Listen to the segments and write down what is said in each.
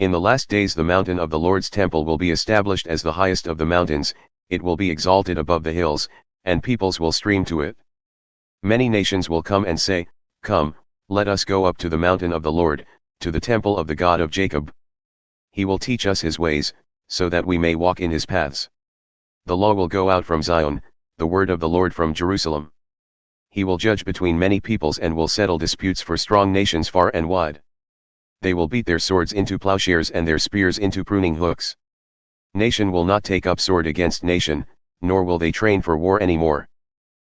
In the last days the mountain of the Lord's temple will be established as the highest of the mountains, it will be exalted above the hills, and peoples will stream to it. Many nations will come and say, Come, let us go up to the mountain of the Lord, to the temple of the God of Jacob. He will teach us his ways, so that we may walk in his paths. The law will go out from Zion, the word of the Lord from Jerusalem. He will judge between many peoples and will settle disputes for strong nations far and wide. They will beat their swords into plowshares and their spears into pruning hooks. Nation will not take up sword against nation, nor will they train for war any more.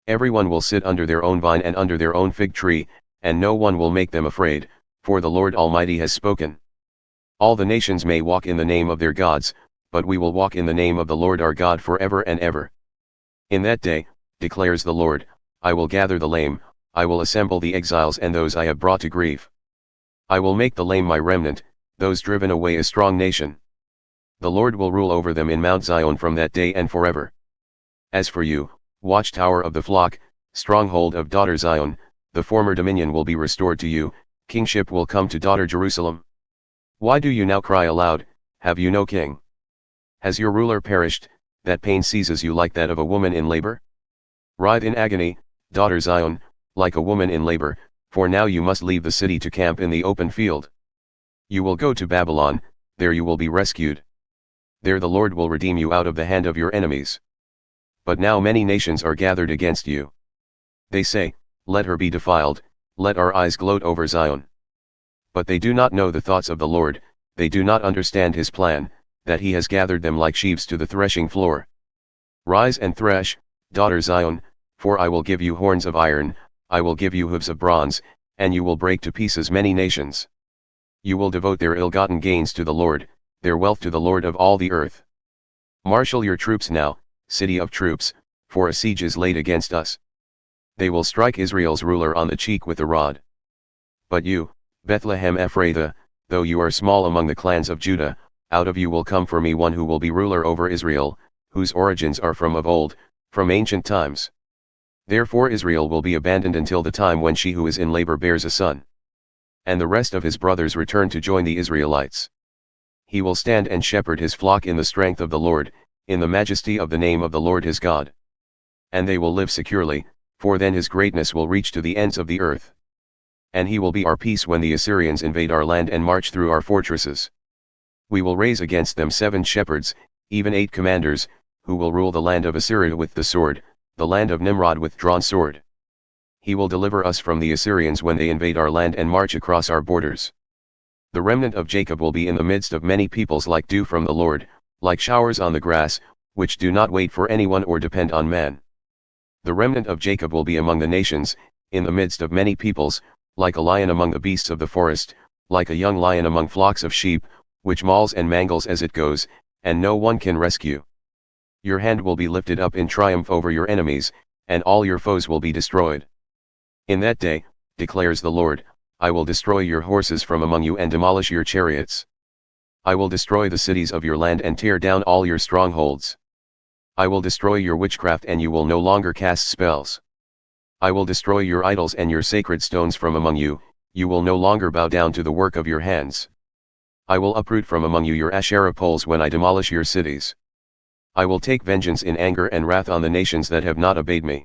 Everyone will sit under their own vine and under their own fig tree, and no one will make them afraid, for the Lord Almighty has spoken. All the nations may walk in the name of their gods, but we will walk in the name of the Lord our God forever and ever. In that day, declares the Lord, I will gather the lame, I will assemble the exiles and those I have brought to grief. I will make the lame my remnant, those driven away a strong nation. The Lord will rule over them in Mount Zion from that day and forever. As for you, watchtower of the flock, stronghold of daughter Zion, the former dominion will be restored to you, kingship will come to daughter Jerusalem. Why do you now cry aloud, have you no king? Has your ruler perished, that pain seizes you like that of a woman in labor? Writhe in agony, daughter Zion, like a woman in labor, for now you must leave the city to camp in the open field. You will go to Babylon, there you will be rescued. There the Lord will redeem you out of the hand of your enemies. But now many nations are gathered against you. They say, Let her be defiled, let our eyes gloat over Zion. But they do not know the thoughts of the Lord, they do not understand his plan, that he has gathered them like sheaves to the threshing floor. Rise and thresh, daughter Zion, for I will give you horns of iron, I will give you hooves of bronze, and you will break to pieces many nations. You will devote their ill-gotten gains to the Lord, their wealth to the Lord of all the earth. Marshal your troops now, city of troops, for a siege is laid against us. They will strike Israel's ruler on the cheek with a rod. But you, Bethlehem Ephrathah, though you are small among the clans of Judah, out of you will come for me one who will be ruler over Israel, whose origins are from of old, from ancient times. Therefore Israel will be abandoned until the time when she who is in labor bears a son. And the rest of his brothers return to join the Israelites. He will stand and shepherd his flock in the strength of the Lord, in the majesty of the name of the Lord his God. And they will live securely, for then his greatness will reach to the ends of the earth. And he will be our peace when the Assyrians invade our land and march through our fortresses. We will raise against them 7 shepherds, even 8 commanders, who will rule the land of Assyria with the sword, the land of Nimrod with drawn sword. He will deliver us from the Assyrians when they invade our land and march across our borders. The remnant of Jacob will be in the midst of many peoples like dew from the Lord, like showers on the grass, which do not wait for anyone or depend on man. The remnant of Jacob will be among the nations, in the midst of many peoples, like a lion among the beasts of the forest, like a young lion among flocks of sheep, which mauls and mangles as it goes, and no one can rescue. Your hand will be lifted up in triumph over your enemies, and all your foes will be destroyed. In that day, declares the Lord, I will destroy your horses from among you and demolish your chariots. I will destroy the cities of your land and tear down all your strongholds. I will destroy your witchcraft and you will no longer cast spells. I will destroy your idols and your sacred stones from among you, you will no longer bow down to the work of your hands. I will uproot from among you your Asherah poles when I demolish your cities. I will take vengeance in anger and wrath on the nations that have not obeyed me.